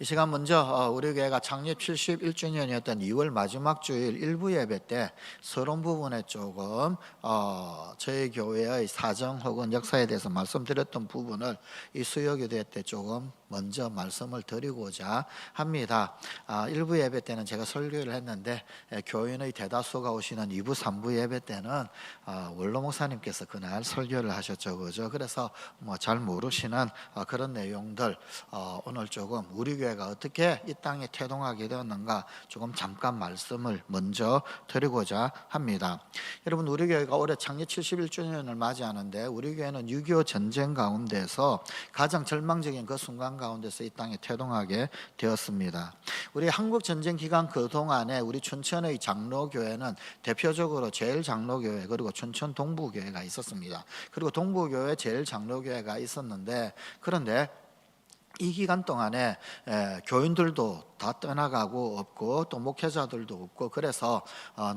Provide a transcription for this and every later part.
이 시간 먼저 우리 교회가 창립 71주년이었던 2월 마지막 주일 일부 예배 때 서론 부분에 조금 저희 교회의 사정 혹은 역사에 대해서 말씀드렸던 부분을 이 수요 기도회 때 조금 먼저 말씀을 드리고자 합니다. 일부 예배 때는 제가 설교를 했는데 교인의 대다수가 오시는 2부 3부 예배 때는 원로 목사님께서 그날 설교를 하셨죠, 그죠? 그래서 잘 모르시는 그런 내용들 오늘 조금 우리 교회가 어떻게 이 땅에 태동하게 되었는가 조금 잠깐 말씀을 먼저 드리고자 합니다. 여러분, 우리 교회가 올해 창립 71주년을 맞이하는데 우리 교회는 6.25 전쟁 가운데서 가장 절망적인 그 순간 가운데서 이 땅에 태동하게 되었습니다. 우리 한국 전쟁 기간 그동안에 우리 춘천의 장로교회는 대표적으로 제일장로교회 그리고 춘천 동부교회가 있었습니다. 그리고 동부교회 제일장로교회가 있었는데, 그런데 이 기간 동안에 교인들도 다 떠나가고 없고 또 목회자들도 없고, 그래서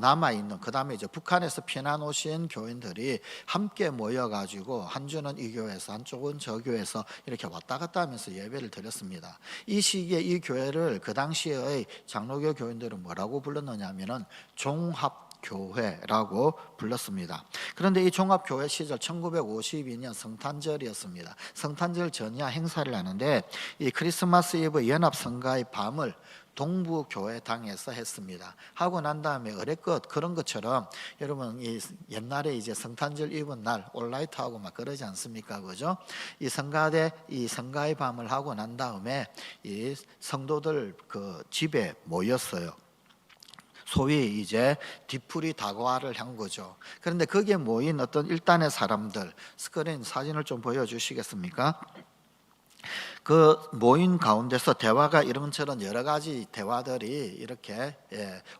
남아있는, 그 다음에 이제 북한에서 피난 오신 교인들이 함께 모여가지고 한 주는 이 교회에서 한쪽은 저 교회에서 이렇게 왔다 갔다 하면서 예배를 드렸습니다. 이 시기에 이 교회를 그 당시의 장로교 교인들은 뭐라고 불렀느냐 하면은 종합교회라고 불렀습니다. 그런데 이 종합교회 시절 1952년 성탄절이었습니다. 성탄절 전야 행사를 하는데 이 크리스마스 이브 연합성가의 밤을 동부교회당에서 했습니다. 하고 난 다음에 어레껏 그런 것처럼 여러분 이 옛날에 이제 성탄절 입은 날 올라이트하고 막 그러지 않습니까, 그죠? 이 성가대 이 성가의 밤을 하고 난 다음에 이 성도들 그 집에 모였어요. 소위 이제 뒤풀이 다과를 한 거죠. 그런데 거기에 모인 어떤 일단의 사람들, 스크린 사진을 좀 보여주시겠습니까? 그 모인 가운데서 대화가 이런저런 여러 가지 대화들이 이렇게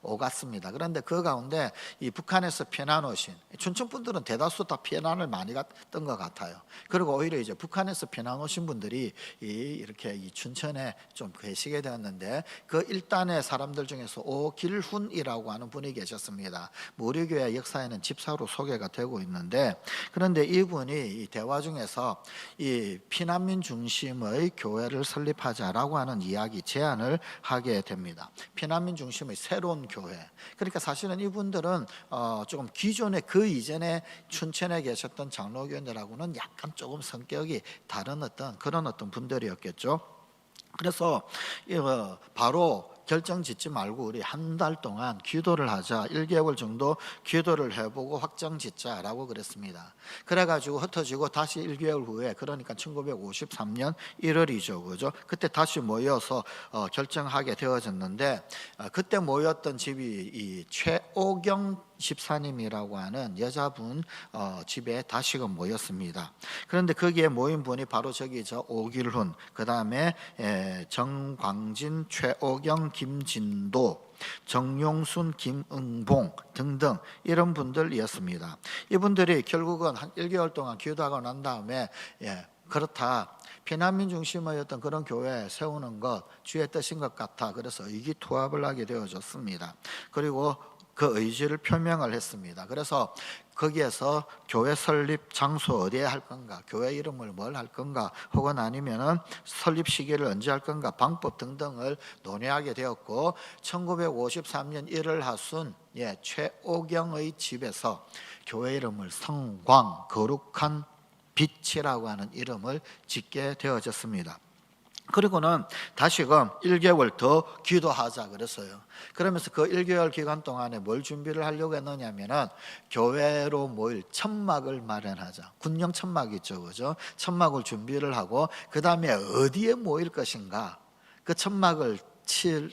오갔습니다. 그런데 그 가운데 이 북한에서 피난 오신 춘천 분들은 대다수 다 피난을 많이 갔던 것 같아요. 그리고 오히려 이제 북한에서 피난 오신 분들이 이렇게 이 춘천에 좀 계시게 되었는데, 그 일단의 사람들 중에서 오길훈이라고 하는 분이 계셨습니다. 우리 교회 역사에는 집사로 소개가 되고 있는데, 그런데 이분이 이 대화 중에서 이 피난민 중심의 교회를 설립하자라고 하는 이야기 제안을 하게 됩니다. 피난민 중심의 새로운 교회. 그러니까 사실은 이분들은 조금 기존의 그 이전에 춘천에 계셨던 장로교인들하고는 약간 조금 성격이 다른 그런 분들이었겠죠. 그래서 바로 결정 짓지 말고 우리 한 달 동안 기도를 하자, 1개월 정도 기도를 해보고 확정 짓자라고 그랬습니다. 그래가지고 흩어지고 다시 1개월 후에, 그러니까 1953년 1월이죠, 그죠? 그때 다시 모여서 결정하게 되어졌는데, 그때 모였던 집이 이 최오경 집사님이라고 하는 여자분 집에 다시금 모였습니다. 그런데 거기에 모인 분이 바로 저기 저 오길훈, 그 다음에 정광진, 최오경, 김진도, 정용순, 김응봉 등등 이런 분들이었습니다. 이분들이 결국은 한 1개월 동안 기도하고 난 다음에 그렇다, 피난민 중심의 어떤 그런 교회 세우는 것 주의 뜻인 것 같아. 그래서 의기투합을 하게 되어졌습니다. 그리고 그 의지를 표명을 했습니다. 그래서 거기에서 교회 설립 장소 어디에 할 건가, 교회 이름을 뭘 할 건가, 혹은 아니면은 설립 시기를 언제 할 건가, 방법 등등을 논의하게 되었고, 1953년 1월 하순 최오경의 집에서 교회 이름을 성광, 거룩한 빛이라고 하는 이름을 짓게 되어졌습니다. 그리고는 다시금 1개월 더 기도하자 그랬어요. 그러면서 그 1개월 기간 동안에 뭘 준비를 하려고 했느냐면은 교회로 모일 천막을 마련하자. 군용 천막 있죠, 그죠? 천막을 준비를 하고, 그 다음에 어디에 모일 것인가, 그 천막을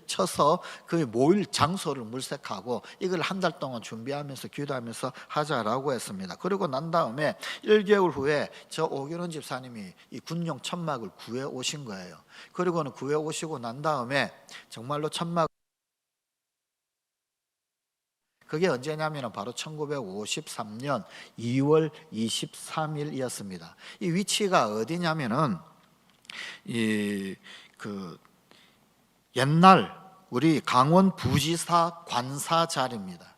쳐서 그 모일 장소를 물색하고 이걸 한 달 동안 준비하면서 기도하면서 하자라고 했습니다. 그리고 난 다음에 1개월 후에 저 오길훈 집사님이 이 군용 천막을 구해 오신 거예요. 그리고는 구해 오시고 난 다음에 정말로 천막, 그게 언제냐면 바로 1953년 2월 23일이었습니다. 이 위치가 어디냐면은 옛날 우리 강원 부지사 관사 자리입니다.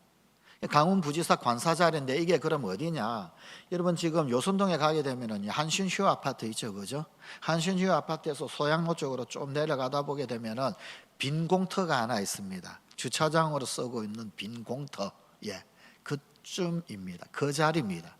강원 부지사 관사 자리인데 이게 그럼 어디냐? 여러분 지금 요선동에 가게 되면은 한신휴 아파트 있죠, 그죠? 한신휴 아파트에서 소양로 쪽으로 좀 내려가다 보게 되면은 빈 공터가 하나 있습니다. 주차장으로 쓰고 있는 빈 공터, 예, 그쯤입니다. 그 자리입니다.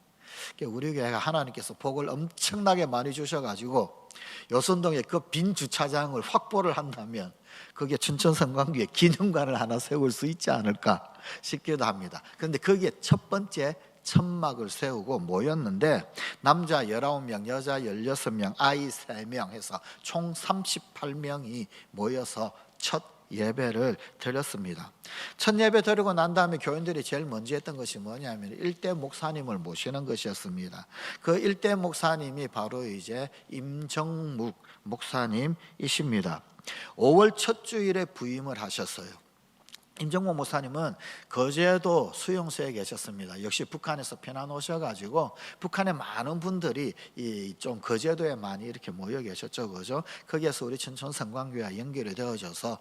우리 교회가 하나님께서 복을 엄청나게 많이 주셔가지고 요선동에 그 빈 주차장을 확보를 한다면 그게 춘천성광교회 기념관을 하나 세울 수 있지 않을까 싶기도 합니다. 그런데 거기에 첫 번째 천막을 세우고 모였는데 남자 19명, 여자 16명, 아이 3명 해서 총 38명이 모여서 첫 예배를 드렸습니다. 첫 예배 드리고 난 다음에 교인들이 제일 먼저 했던 것이 뭐냐면 일대 목사님을 모시는 것이었습니다. 그 일대 목사님이 바로 이제 임정묵 목사님이십니다. 5월 첫 주일에 부임을 하셨어요. 임정묵 목사님은 거제도 수용소에 계셨습니다. 역시 북한에서 피난 오셔가지고 북한의 많은 분들이 좀 거제도에 많이 이렇게 모여 계셨죠, 그죠? 거기에서 우리 춘천성광교회와 연결이 되어져서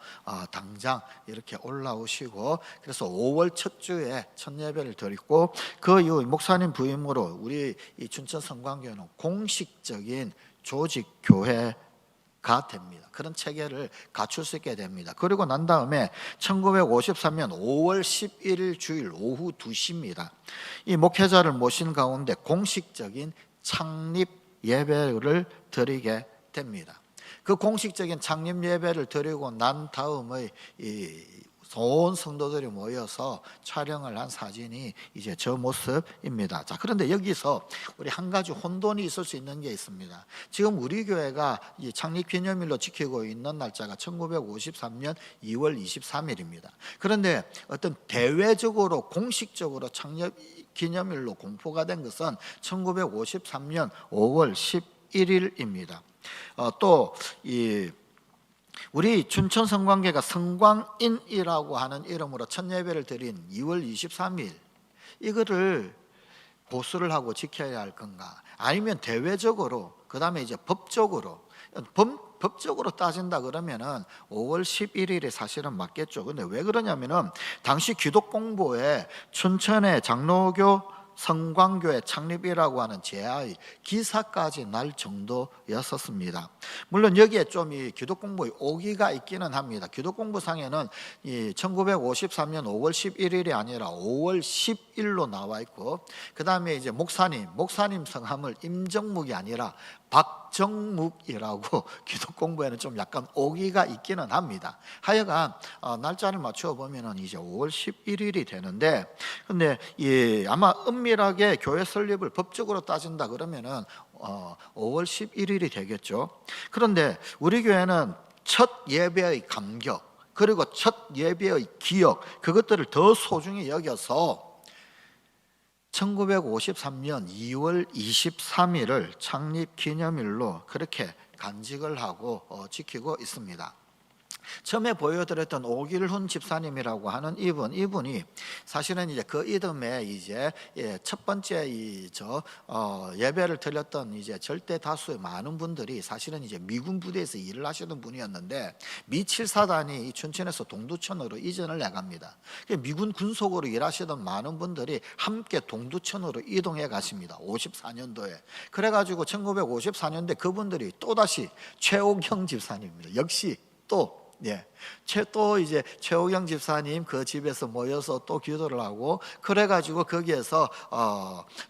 당장 이렇게 올라오시고 그래서 5월 첫 주에 첫 예배를 드리고 그 이후 목사님 부임으로 우리 이 춘천성광교회는 공식적인 조직 교회 가 됩니다. 그런 체계를 갖출 수 있게 됩니다. 그리고 난 다음에 1953년 5월 11일 주일 오후 2시입니다. 이 목회자를 모신 가운데 공식적인 창립 예배를 드리게 됩니다. 그 공식적인 창립 예배를 드리고 난 다음의 온 성도들이 모여서 촬영을 한 사진이 이제 저 모습입니다. 자, 그런데 여기서 우리 한 가지 혼돈이 있을 수 있는 게 있습니다. 지금 우리 교회가 이 창립 기념일로 지키고 있는 날짜가 1953년 2월 23일입니다. 그런데 어떤 대외적으로 공식적으로 창립 기념일로 공포가 된 것은 1953년 5월 11일입니다. 우리 춘천성광교회가 성광인이라고 하는 이름으로 첫 예배를 드린 2월 23일 이거를 고수를 하고 지켜야 할 건가? 아니면 대외적으로 그 다음에 이제 법적으로 따진다 그러면은 5월 11일이 사실은 맞겠죠. 근데 왜 그러냐면은 당시 기독공보에 춘천의 장로교 성광교회 창립이라고 하는 제하의 기사까지 날 정도였었습니다. 물론 여기에 좀 이 기독공보의 오기가 있기는 합니다. 기독공보상에는 이 1953년 5월 11일이 아니라 5월 10일로 나와 있고, 그 다음에 이제 목사님 성함을 임정묵이 아니라 박정묵이라고 기독공부에는 좀 약간 오기가 있기는 합니다. 하여간 날짜를 맞추어 보면은 이제 5월 11일이 되는데, 근데 아마 은밀하게 교회 설립을 법적으로 따진다 그러면은 5월 11일이 되겠죠. 그런데 우리 교회는 첫 예배의 감격 그리고 첫 예배의 기억 그것들을 더 소중히 여겨서 1953년 2월 23일을 창립 기념일로 그렇게 간직을 하고 지키고 있습니다. 처음에 보여드렸던 오길훈 집사님이라고 하는 이분이 사실은 이제 그 이듬해 이제 첫 번째 예배를 드렸던 이제 절대 다수의 많은 분들이 사실은 이제 미군 부대에서 일을 하시던 분이었는데 미 7사단이 이 춘천에서 동두천으로 이전을 해갑니다. 미군 군속으로 일하시던 많은 분들이 함께 동두천으로 이동해 가십니다. 54년도에. 그래가지고 1954년도에 그분들이 또다시 최옥영 집사님입니다. 역시 또 이제 최옥영 집사님 그 집에서 모여서 또 기도를 하고 그래가지고 거기에서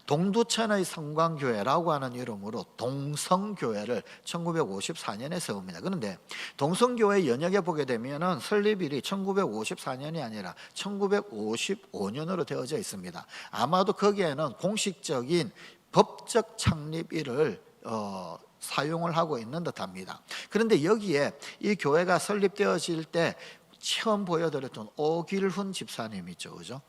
동두천의 성광교회라고 하는 이름으로 동성교회를 1954년에 세웁니다. 그런데 동성교회 연역에 보게 되면은 설립일이 1954년이 아니라 1955년으로 되어져 있습니다. 아마도 거기에는 공식적인 법적 창립일을 사용을 하고 있는 듯합니다. 그런데 여기에 이 교회가 설립되어질 때 처음 보여드렸던 오길훈 집사님 있죠, 그죠?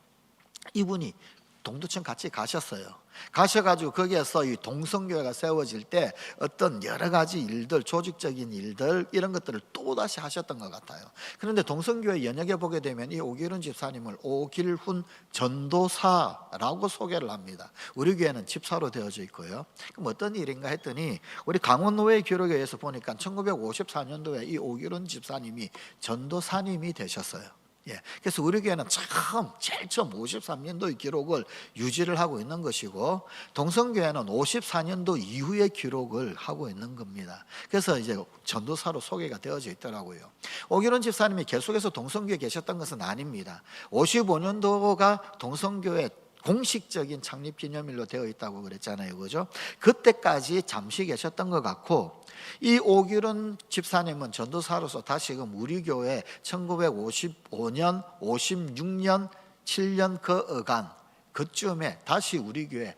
이분이 동두천 같이 가셔가지고 거기에서 이 동성교회가 세워질 때 어떤 여러 가지 일들, 조직적인 일들 이런 것들을 또다시 하셨던 것 같아요. 그런데 동성교회 연역에 보게 되면 이 오길훈 집사님을 오길훈 전도사라고 소개를 합니다. 우리 교회는 집사로 되어져 있고요. 그럼 어떤 일인가 했더니 우리 강원노회 기록에 의해서 보니까 1954년도에 이 오길훈 집사님이 전도사님이 되셨어요. 예, 그래서 우리 교회는 제일 처음 53년도의 기록을 유지를 하고 있는 것이고, 동성교회는 54년도 이후의 기록을 하고 있는 겁니다. 그래서 이제 전도사로 소개가 되어져 있더라고요. 오기론 집사님이 계속해서 동성교회에 계셨던 것은 아닙니다. 55년도가 동성교회 공식적인 창립 기념일로 되어 있다고 그랬잖아요, 그죠? 그때까지 잠시 계셨던 것 같고, 이 오기론 집사님은 전도사로서 다시금 우리 교회 1955년, 56년, 7년 그 어간 그쯤에 다시 우리 교회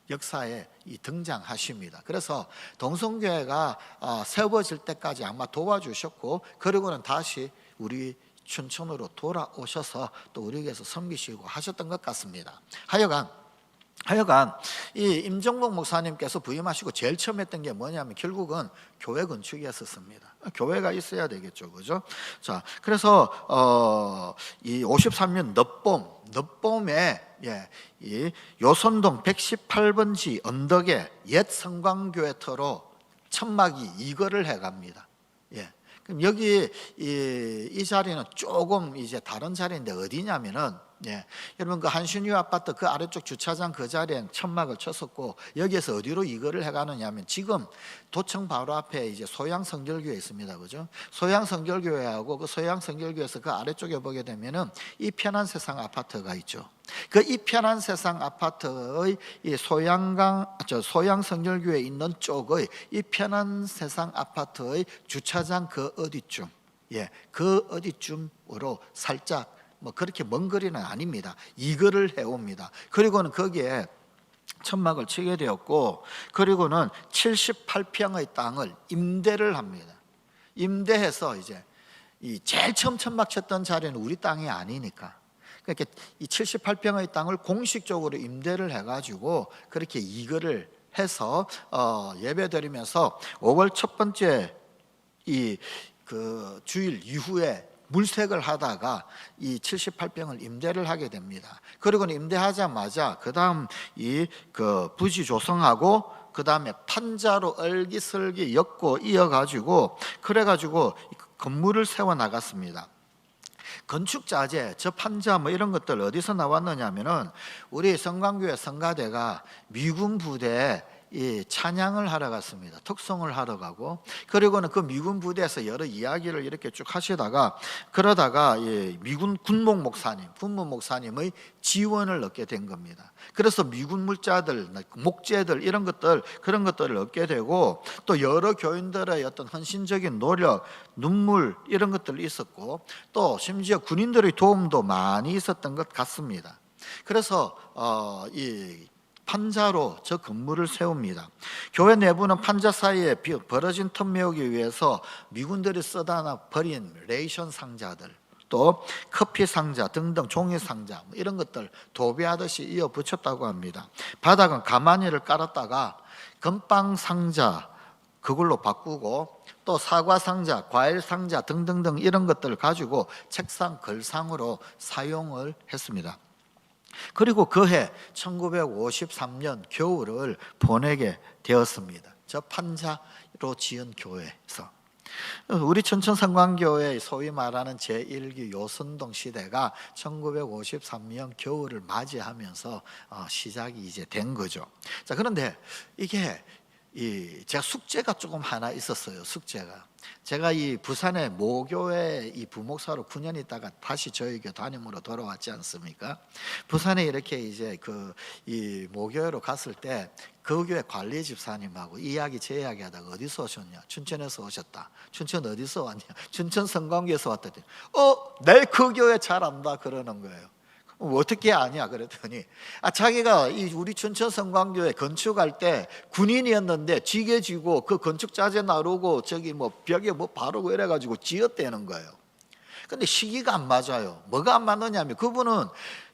역사에 등장하십니다. 그래서 동성교회가 세워질 때까지 아마 도와주셨고, 그리고는 다시 우리 춘천으로 돌아오셔서 또 우리 교회에서 섬기시고 하셨던 것 같습니다. 하여간 이 임종복 목사님께서 부임하시고 제일 처음 했던 게 뭐냐면 결국은 교회 건축이었습니다. 교회가 있어야 되겠죠, 그죠? 자, 그래서 이 53년 늦봄에 이 요선동 118번지 언덕에 옛 성광교회터로 천막이 이거를 해갑니다. 예. 그럼 여기 이 자리는 조금 이제 다른 자리인데 어디냐면은, 여러분 그 한신유 아파트 그 아래쪽 주차장 그 자리엔 천막을 쳤었고, 여기에서 어디로 이거를 해가느냐면 지금 도청 바로 앞에 이제 소양성결교회 있습니다, 그죠? 소양성결교회하고 그 소양성결교회에서 그 아래쪽에 보게 되면은 이 편한 세상 아파트가 있죠. 그 이 편한 세상 아파트의 이 소양성결교회 있는 쪽의 이 편한 세상 아파트의 주차장 그 어디쯤, 그 어디쯤으로 살짝 뭐 그렇게 먼 거리는 아닙니다. 이거를 해옵니다. 그리고는 거기에 천막을 치게 되었고, 그리고는 78평의 땅을 임대를 합니다. 임대해서 이제 이 제일 처음 천막 쳤던 자리는 우리 땅이 아니니까, 그렇게 이 78평의 땅을 공식적으로 임대를 해가지고 그렇게 이거를 해서 예배드리면서 5월 첫 번째 이 그 주일 이후에 물색을 하다가 이 78평을 임대를 하게 됩니다. 그리고는 임대하자마자 그 다음 이 그 부지 조성하고 그 다음에 판자로 얼기설기 엮고 이어가지고 그래가지고 건물을 세워 나갔습니다. 건축자재, 저 판자 뭐 이런 것들 어디서 나왔느냐면은 우리 성광교회 성가대가 미군 부대에 이 찬양을 하러 갔습니다. 특송을 하러 가고, 그리고는 그 미군 부대에서 여러 이야기를 이렇게 쭉 하시다가 그러다가 미군 군목 목사님의 지원을 얻게 된 겁니다. 그래서 미군 물자들, 목재들 이런 것들 그런 것들을 얻게 되고, 또 여러 교인들의 어떤 헌신적인 노력, 눈물 이런 것들이 있었고, 또 심지어 군인들의 도움도 많이 있었던 것 같습니다. 그래서 이 판자로 저 건물을 세웁니다. 교회 내부는 판자 사이에 벌어진 틈 메우기 위해서 미군들이 쓰다 버린 레이션 상자들, 또 커피 상자 등등 종이 상자 이런 것들 도배하듯이 이어 붙였다고 합니다. 바닥은 가마니를 깔았다가 건빵 상자 그걸로 바꾸고, 또 사과 상자, 과일 상자 등등등 이런 것들을 가지고 책상 걸상으로 사용을 했습니다. 그리고 그해 1953년 겨울을 보내게 되었습니다. 저 판자로 지은 교회에서 우리 춘천성광교회 소위 말하는 제1기 요선동 시대가 1953년 겨울을 맞이하면서 시작이 이제 된 거죠. 자, 그런데 이게 제가 숙제가 조금 하나 있었어요. 숙제가 제가 이 부산의 모교회 이 부목사로 9년 있다가 다시 저희 교회 담임으로 돌아왔지 않습니까? 부산에 이렇게 이제 이 모교회로 갔을 때 그 교회 관리 집사님하고 제 이야기 하다가 어디서 오셨냐? 춘천에서 오셨다. 춘천 어디서 왔냐? 춘천 성광교에서 왔다더니 내 그 교회 잘 안다 그러는 거예요. 어떻게 아냐 그랬더니 자기가 우리 춘천 성광교회 건축할 때 군인이었는데 지게 지고 그 건축 자재 나르고 저기 뭐 벽에 뭐 바르고 이래가지고 지었다는 거예요. 근데 시기가 안 맞아요. 뭐가 안 맞느냐면 그분은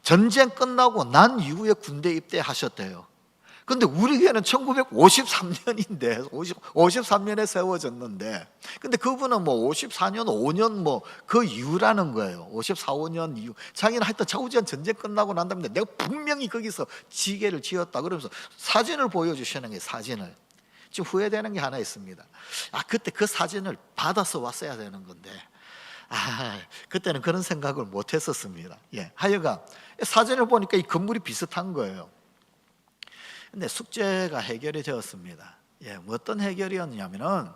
전쟁 끝나고 난 이후에 군대 입대하셨대요. 근데 우리 교회는 1953년인데 53년에 세워졌는데, 근데 그분은 뭐 54년 5년 뭐 그 이후라는 거예요. 54, 5년 이후. 자기는 하여튼 자우지간 전쟁 끝나고 난 다음에 내가 분명히 거기서 지게를 지었다 그러면서 사진을 보여주시는 게 사진을. 지금 후회되는 게 하나 있습니다. 그때 그 사진을 받아서 왔어야 되는 건데 그때는 그런 생각을 못 했었습니다. 하여간 사진을 보니까 이 건물이 비슷한 거예요. 근데 숙제가 해결이 되었습니다. 뭐 어떤 해결이었냐면은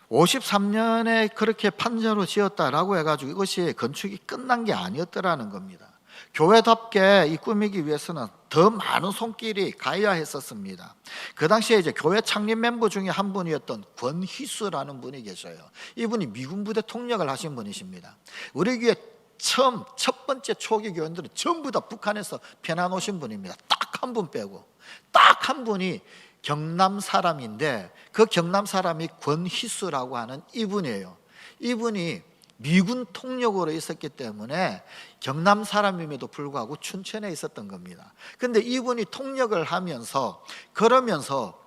53년에 그렇게 판자로 지었다라고 해가지고 이것이 건축이 끝난 게 아니었더라는 겁니다. 교회답게 이 꾸미기 위해서는 더 많은 손길이 가야 했었습니다. 그 당시에 이제 교회 창립 멤버 중에 한 분이었던 권희수라는 분이 계셔요. 이분이 미군 부대 통역을 하신 분이십니다. 우리 교회 처음 첫 번째 초기 교인들은 전부 다 북한에서 편안 오신 분입니다. 딱 한 분 빼고, 딱 한 분이 경남 사람인데 그 경남 사람이 권희수라고 하는 이분이에요. 이분이 미군 통역으로 있었기 때문에 경남 사람임에도 불구하고 춘천에 있었던 겁니다. 근데 이분이 통역을 하면서 그러면서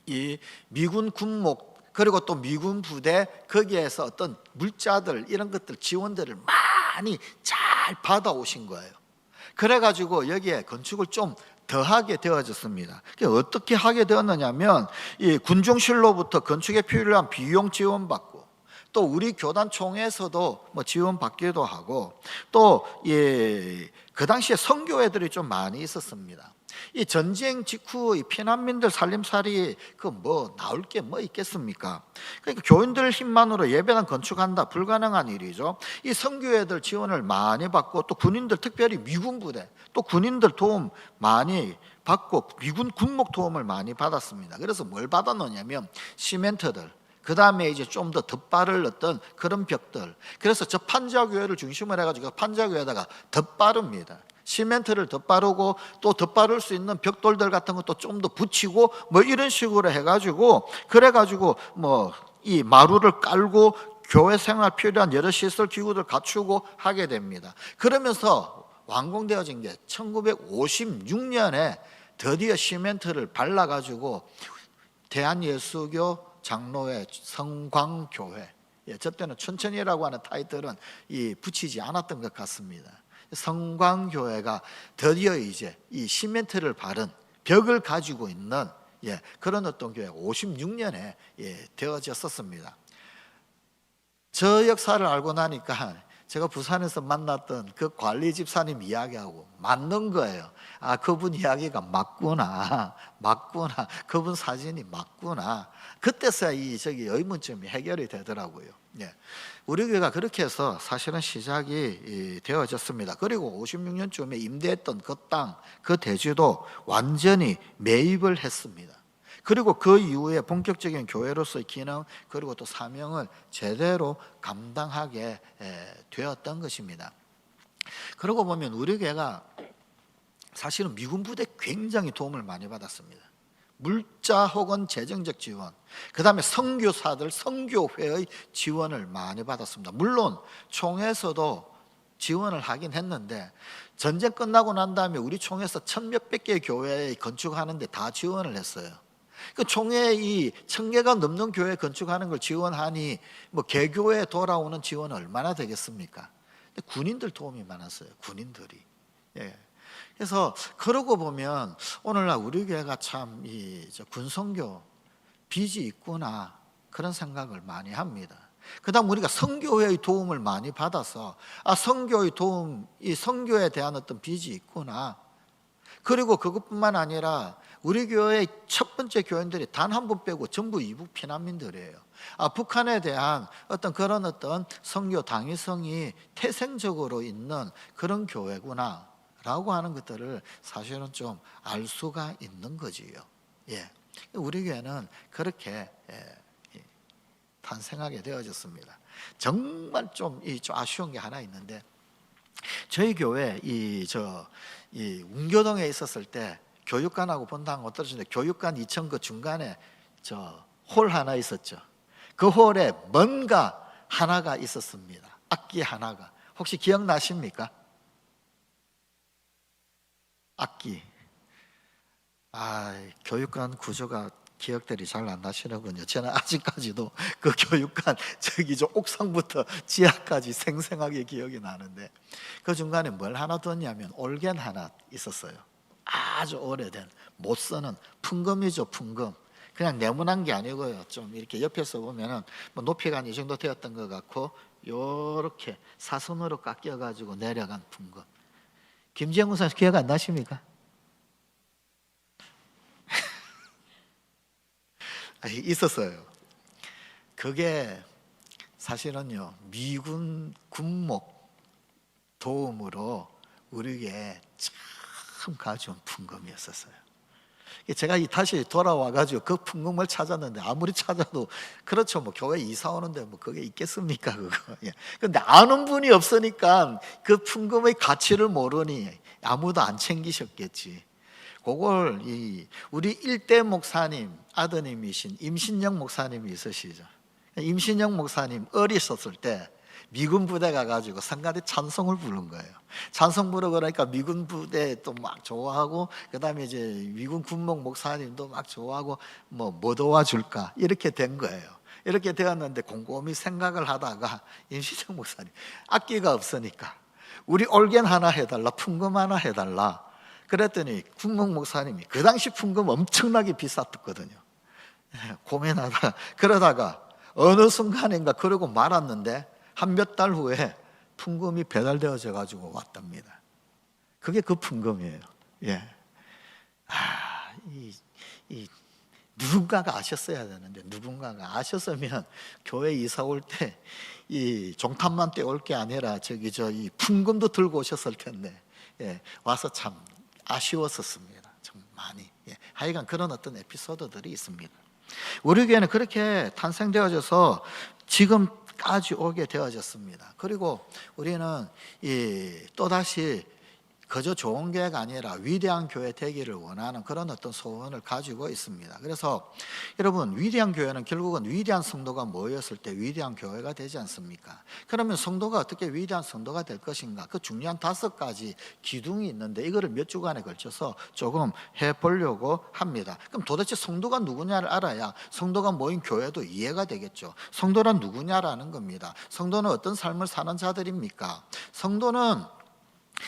이 미군 군목 그리고 또 미군 부대 거기에서 어떤 물자들 이런 것들 지원들을 많이 잘 받아오신 거예요. 그래가지고 여기에 건축을 좀 더하게 되어졌습니다. 어떻게 하게 되었느냐면 이 군종실로부터 건축에 필요한 비용 지원받고 또 우리 교단 총회에서도 뭐 지원받기도 하고 또 그 당시에 선교회들이 좀 많이 있었습니다. 이 전쟁 직후 이 피난민들 살림살이 그 뭐 나올 게 뭐 있겠습니까? 그러니까 교인들 힘만으로 예배당 건축한다 불가능한 일이죠. 이 선교회들 지원을 많이 받고 또 군인들 특별히 미군 부대 또 군인들 도움 많이 받고 미군 군목 도움을 많이 받았습니다. 그래서 뭘 받았느냐면 시멘트들 그 다음에 이제 좀 더 덧발을 넣었던 그런 벽들. 그래서 저 판자교회를 중심으로 해가지고 판자교회에다가 덧바릅니다. 시멘트를 덧바르고 또 덧바를 수 있는 벽돌들 같은 것도 좀 더 붙이고 뭐 이런 식으로 해가지고 그래가지고 뭐 이 마루를 깔고 교회 생활 필요한 여러 시설 기구들 갖추고 하게 됩니다. 그러면서 완공되어진 게 1956년에 드디어 시멘트를 발라가지고 대한예수교 장로회 성광교회, 저 때는 춘천이라고 하는 타이틀은 붙이지 않았던 것 같습니다. 성광교회가 드디어 이제 이 시멘트를 바른 벽을 가지고 있는 그런 어떤 교회 56년에 되어졌었습니다. 저 역사를 알고 나니까 제가 부산에서 만났던 그 관리 집사님 이야기하고 맞는 거예요. 그분 이야기가 맞구나. 그분 사진이 맞구나. 그때서야 저기 의문점이 해결이 되더라고요. 우리 교회가 그렇게 해서 사실은 시작이 되어졌습니다. 그리고 56년쯤에 임대했던 그 땅, 그 대지도 완전히 매입을 했습니다. 그리고 그 이후에 본격적인 교회로서의 기능 그리고 또 사명을 제대로 감당하게 되었던 것입니다. 그러고 보면 우리 교회가 사실은 미군 부대 굉장히 도움을 많이 받았습니다. 물자 혹은 재정적 지원, 그 다음에 선교사들, 선교회의 지원을 많이 받았습니다. 물론 총회에서도 지원을 하긴 했는데 전쟁 끝나고 난 다음에 우리 총회에서 1000몇백 개의 교회 건축하는데 다 지원을 했어요. 그 총회 1000개가 넘는 교회 건축하는 걸 지원하니 뭐 개교에 돌아오는 지원은 얼마나 되겠습니까? 군인들 도움이 많았어요. 군인들이. 그래서 그러고 보면 오늘날 우리 교회가 참 군선교 빚이 있구나 그런 생각을 많이 합니다. 그다음 우리가 선교회의 도움을 많이 받아서 선교의 도움, 이 선교에 대한 어떤 빚이 있구나. 그리고 그것뿐만 아니라 우리 교회의 첫 번째 교인들이 단 한 분 빼고 전부 이북 피난민들이에요. 북한에 대한 그런 선교 당위성이 태생적으로 있는 그런 교회구나 라고 하는 것들을 사실은 좀 알 수가 있는 거지요. 우리 교회는 그렇게 탄생하게 되어졌습니다. 정말 좀 아쉬운 게 하나 있는데 저희 교회 운교동에 있었을 때 교육관하고 본당 어떠신데 교육관 2층 그 중간에 홀 하나 있었죠. 그 홀에 뭔가 하나가 있었습니다. 악기 하나가. 혹시 기억나십니까? 악기. 교육관 구조가 기억들이 잘 안 나시는군요. 저는 아직까지도 그 교육관 저 옥상부터 지하까지 생생하게 기억이 나는데 그 중간에 뭘 하나 뒀냐면 올겐 하나 있었어요. 아주 오래된 못 쓰는 풍금이죠. 풍금. 그냥 네모난 게 아니고요. 좀 이렇게 옆에서 보면은 뭐 높이가 한 이 정도 되었던 것 같고 요렇게 사선으로 깎여가지고 내려간 풍금. 김재영 목사님 기억 안 나십니까? 있었어요. 그게 사실은요, 미군 군목 도움으로 우리에게 참 가져온 풍금이었었어요. 제가 다시 돌아와가지고 그 풍금을 찾았는데, 아무리 찾아도 그렇죠, 뭐 교회 이사 오는데 뭐 그게 있겠습니까, 그거. 근데 아는 분이 없으니까 그 풍금의 가치를 모르니 아무도 안 챙기셨겠지. 그걸 우리 일대 목사님 아드님이신 임신영 목사님이 있으시죠. 임신영 목사님 어리셨을 때 미군 부대 가가지고 성가대 찬송을 부른 거예요. 찬송 부르고 그러니까 미군 부대 또 막 좋아하고, 그 다음에 이제 미군 군목 목사님도 막 좋아하고, 뭐 도와줄까 이렇게 된 거예요. 이렇게 되었는데 곰곰이 생각을 하다가 임신영 목사님, 악기가 없으니까 우리 올겐 하나 해달라, 풍금 하나 해달라 그랬더니 군목 목사님이, 그 당시 풍금 엄청나게 비쌌거든요. 고민하다 그러다가 어느 순간인가 그러고 말았는데 한 몇 달 후에 풍금이 배달되어져 가지고 왔답니다. 그게 그 풍금이에요. 예. 누군가가 아셨어야 되는데, 누군가가 아셨으면 교회 이사 올 때 이 종탄만 떼올 게 아니라 이 풍금도 들고 오셨을 텐데, 예, 와서 참 아쉬웠었습니다. 좀 많이. 예. 하여간 그런 어떤 에피소드들이 있습니다. 우리 교회는 그렇게 탄생되어져서 지금까지 오게 되어졌습니다. 그리고 우리는 또다시 그저 좋은 교회가 아니라 위대한 교회 되기를 원하는 그런 어떤 소원을 가지고 있습니다. 그래서 여러분, 위대한 교회는 결국은 위대한 성도가 모였을 때 위대한 교회가 되지 않습니까? 그러면 성도가 어떻게 위대한 성도가 될 것인가? 그 중요한 5가지 기둥이 있는데 이거를 몇 주간에 걸쳐서 조금 해보려고 합니다. 그럼 도대체 성도가 누구냐를 알아야 성도가 모인 교회도 이해가 되겠죠. 성도란 누구냐라는 겁니다. 성도는 어떤 삶을 사는 자들입니까? 성도는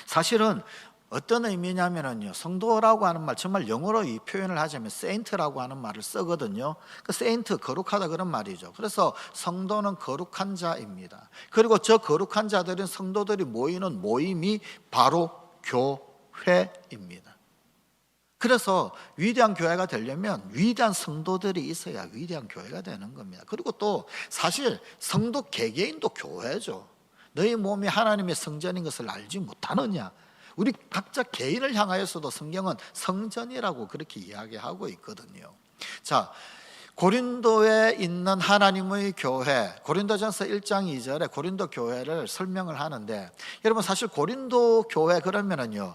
사실은 어떤 의미냐면요, 성도라고 하는 말, 정말 영어로 이 표현을 하자면 세인트라고 하는 말을 쓰거든요. 그 세인트, 거룩하다 그런 말이죠. 그래서 성도는 거룩한 자입니다. 그리고 저 거룩한 자들은 성도들이 모이는 모임이 바로 교회입니다. 그래서 위대한 교회가 되려면 위대한 성도들이 있어야 위대한 교회가 되는 겁니다. 그리고 또 사실 성도 개개인도 교회죠. 너희 몸이 하나님의 성전인 것을 알지 못하느냐? 우리 각자 개인을 향하여서도 성경은 성전이라고 그렇게 이야기하고 있거든요. 자, 고린도에 있는 하나님의 교회, 고린도전서 1장 2절에 고린도 교회를 설명을 하는데, 여러분 사실 고린도 교회 그러면은요,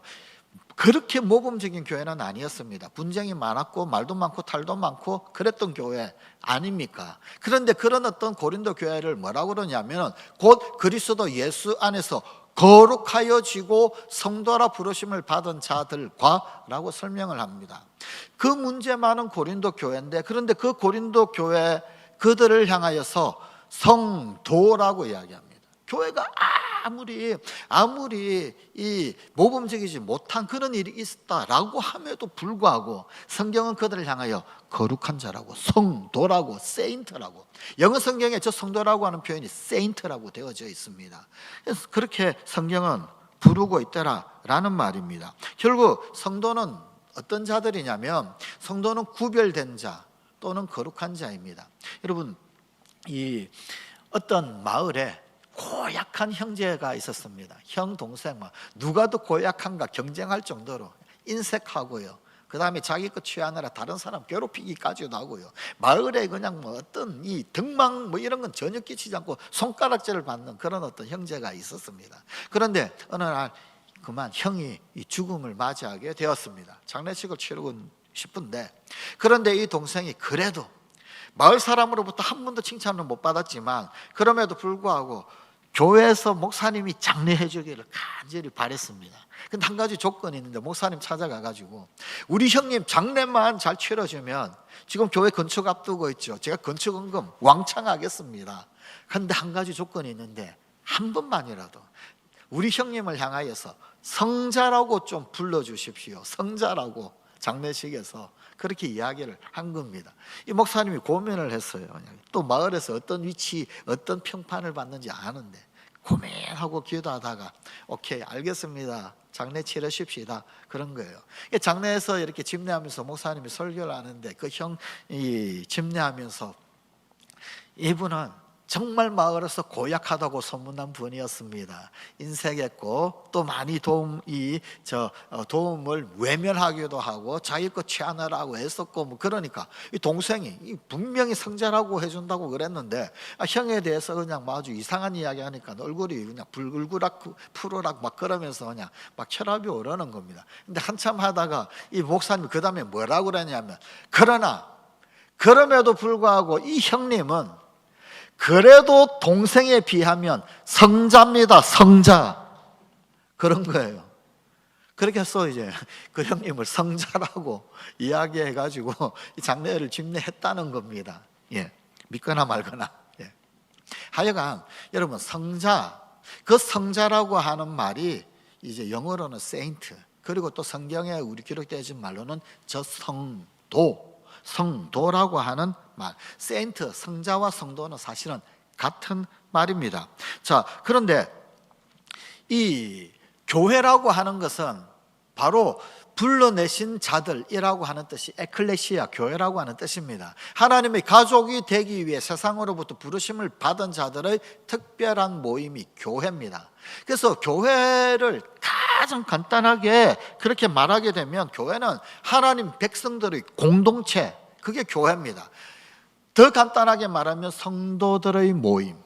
그렇게 모범적인 교회는 아니었습니다. 분쟁이 많았고 말도 많고 탈도 많고 그랬던 교회 아닙니까? 그런데 그런 어떤 고린도 교회를 뭐라고 그러냐면 곧 그리스도 예수 안에서 거룩하여지고 성도라 부르심을 받은 자들과 라고 설명을 합니다. 그 문제 많은 고린도 교회인데, 그런데 그 고린도 교회 그들을 향하여서 성도라고 이야기합니다. 교회가 아무리 이 모범적이지 못한 그런 일이 있었다라고 함에도 불구하고 성경은 그들을 향하여 거룩한 자라고, 성도라고, 세인트라고, 영어 성경에 저 성도라고 하는 표현이 세인트라고 되어져 있습니다. 그래서 그렇게 성경은 부르고 있더라라는 말입니다. 결국 성도는 어떤 자들이냐면, 성도는 구별된 자 또는 거룩한 자입니다. 여러분, 이 어떤 마을에 고약한 형제가 있었습니다. 형, 동생, 누가 더 고약한가 경쟁할 정도로 인색하고요. 그 다음에 자기 것 취하느라 다른 사람 괴롭히기까지도 하고요. 마을에 그냥 어떤 이 덕망 이런 건 전혀 끼치지 않고 손가락질을 받는 그런 어떤 형제가 있었습니다. 그런데 어느 날 그만 형이 이 죽음을 맞이하게 되었습니다. 장례식을 치르고 싶은데, 그런데 이 동생이 그래도 마을 사람으로부터 한 번도 칭찬을 못 받았지만 그럼에도 불구하고 교회에서 목사님이 장례해 주기를 간절히 바랬습니다. 근데 한 가지 조건이 있는데, 목사님 찾아가가지고 우리 형님 장례만 잘 치러주면 지금 교회 건축 앞두고 있죠, 제가 건축원금 왕창 하겠습니다. 그런데 한 가지 조건이 있는데, 한 번만이라도 우리 형님을 향하여서 성자라고 좀 불러주십시오. 성자라고 장례식에서. 그렇게 이야기를 한 겁니다. 이 목사님이 고민을 했어요. 또 마을에서 어떤 위치, 어떤 평판을 받는지 아는데 고민하고 기도하다가 오케이 알겠습니다. 장례 치르십시다. 그런 거예요. 장례에서 이렇게 집례하면서 목사님이 설교를 하는데 그 형이 집례하면서 이분은 정말 마을에서 고약하다고 소문난 분이었습니다. 인색했고 또 많이 도움을 외면하기도 하고 자기 것 취하느라고 했었고 뭐 그러니까 이 동생이 분명히 성자라고 해준다고 그랬는데 형에 대해서 그냥 아주 이상한 이야기 하니까 얼굴이 그냥 불글구락 푸르락 막 그러면서 그냥 막 혈압이 오르는 겁니다. 근데 한참 하다가 이 목사님이 그 다음에 뭐라고 그러냐면 그럼에도 불구하고 이 형님은 그래도 동생에 비하면 성자입니다. 성자. 그런 거예요. 그렇게 해서 이제 그 형님을 성자라고 이야기해가지고 장례를 집례했다는 겁니다. 예, 믿거나 말거나. 예. 하여간 여러분 성자, 그 성자라고 하는 말이 이제 영어로는 saint, 그리고 또 성경에 우리 기록되어 있는 말로는 성도라고 하는 말, 세인트, 성자와 성도는 사실은 같은 말입니다. 자, 그런데 이 교회라고 하는 것은 바로 불러내신 자들이라고 하는 뜻이 에클레시아, 교회라고 하는 뜻입니다. 하나님의 가족이 되기 위해 세상으로부터 부르심을 받은 자들의 특별한 모임이 교회입니다. 그래서 교회를 가장 간단하게 그렇게 말하게 되면 교회는 하나님 백성들의 공동체, 그게 교회입니다. 더 간단하게 말하면 성도들의 모임,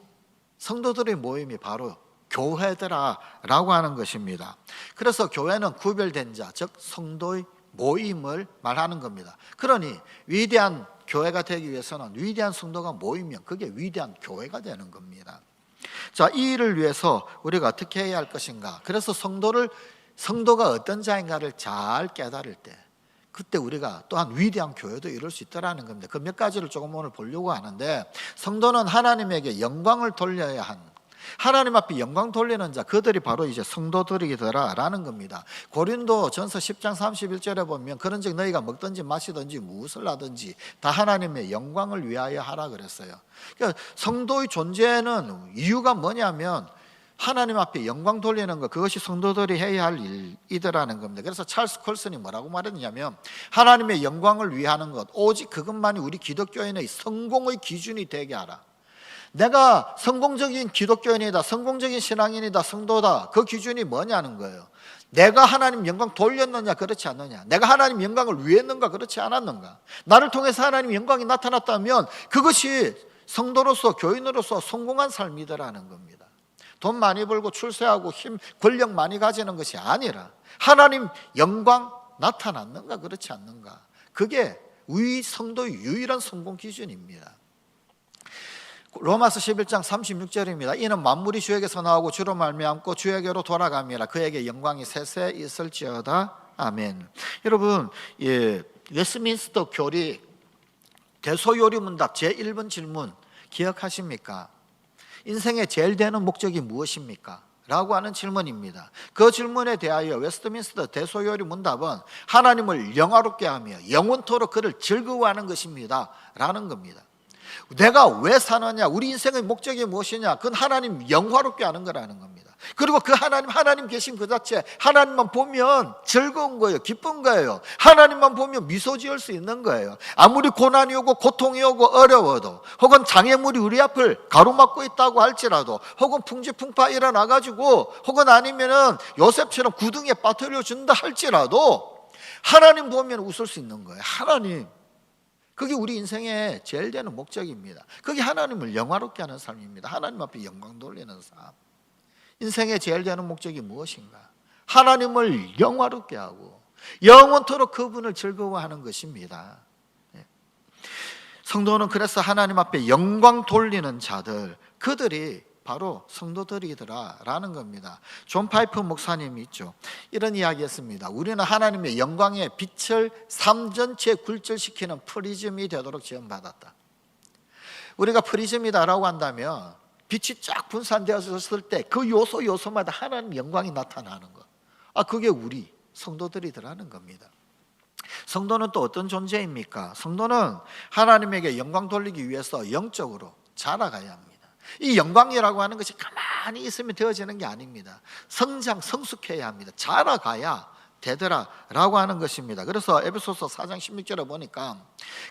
성도들의 모임이 바로 교회더라라고 하는 것입니다. 그래서 교회는 구별된 자, 즉 성도의 모임을 말하는 겁니다. 그러니 위대한 교회가 되기 위해서는 위대한 성도가 모이면 그게 위대한 교회가 되는 겁니다. 자, 이 일을 위해서 우리가 어떻게 해야 할 것인가? 그래서 성도가 어떤 자인가를 잘 깨달을 때 그때 우리가 또한 위대한 교회도 이룰 수 있다는 겁니다. 그 몇 가지를 조금 오늘 보려고 하는데, 성도는 하나님에게 영광을 돌려야 한, 하나님 앞에 영광 돌리는 자, 그들이 바로 이제 성도들이더라라는 겁니다. 고린도 전서 10장 31절에 보면 그런즉 너희가 먹든지 마시든지 무엇을 하든지 다 하나님의 영광을 위하여 하라 그랬어요. 그러니까 성도의 존재는 이유가 뭐냐면 하나님 앞에 영광 돌리는 것, 그것이 성도들이 해야 할 일이더라는 겁니다. 그래서 찰스 콜슨이 뭐라고 말했냐면 하나님의 영광을 위하는 것, 오직 그것만이 우리 기독교인의 성공의 기준이 되게 하라. 내가 성공적인 기독교인이다, 성공적인 신앙인이다, 성도다, 그 기준이 뭐냐는 거예요. 내가 하나님 영광 돌렸느냐 그렇지 않느냐, 내가 하나님 영광을 위했는가 그렇지 않았는가, 나를 통해서 하나님 영광이 나타났다면 그것이 성도로서 교인으로서 성공한 삶이더라는 겁니다. 돈 많이 벌고 출세하고 힘, 권력 많이 가지는 것이 아니라 하나님 영광 나타났는가 그렇지 않는가, 그게 우리 성도의 유일한 성공 기준입니다. 로마서 11장 36절입니다. 이는 만물이 주에게서 나오고 주로 말미암고 주에게로 돌아갑니다. 그에게 영광이 세세 있을지어다. 아멘. 여러분, 웨스트민스터 교리 대소요리문답 제1번 질문 기억하십니까? 인생의 제일 되는 목적이 무엇입니까? 라고 하는 질문입니다. 그 질문에 대하여 웨스트민스터 대소요리 문답은 하나님을 영화롭게 하며 영원토록 그를 즐거워하는 것입니다 라는 겁니다. 내가 왜 사느냐, 우리 인생의 목적이 무엇이냐, 그건 하나님 영화롭게 하는 거라는 겁니다. 그리고 그 하나님 계신 그 자체, 하나님만 보면 즐거운 거예요. 기쁜 거예요. 하나님만 보면 미소 지을 수 있는 거예요. 아무리 고난이 오고 고통이 오고 어려워도, 혹은 장애물이 우리 앞을 가로막고 있다고 할지라도, 혹은 풍지풍파 일어나가지고, 혹은 아니면은 요셉처럼 구덩이에 빠뜨려 준다 할지라도 하나님 보면 웃을 수 있는 거예요. 하나님, 그게 우리 인생의 제일 되는 목적입니다. 그게 하나님을 영화롭게 하는 삶입니다. 하나님 앞에 영광 돌리는 삶. 인생의 제일 되는 목적이 무엇인가? 하나님을 영화롭게 하고 영원토록 그분을 즐거워하는 것입니다. 성도는 그래서 하나님 앞에 영광 돌리는 자들, 그들이 바로 성도들이더라라는 겁니다. 존 파이프 목사님이 있죠. 이런 이야기 했습니다. 우리는 하나님의 영광의 빛을 삶 전체에 굴절시키는 프리즘이 되도록 지원받았다. 우리가 프리즘이다라고 한다면 빛이 쫙 분산되었을 때 그 요소마다 하나님 영광이 나타나는 것. 그게 우리 성도들이더라는 겁니다. 성도는 또 어떤 존재입니까? 성도는 하나님에게 영광 돌리기 위해서 영적으로 자라가야 합니다. 이 영광이라고 하는 것이 가만히 있으면 되어지는 게 아닙니다. 성장, 성숙해야 합니다. 자라가야 되더라라고 하는 것입니다. 그래서 에베소서 4장 16절에 보니까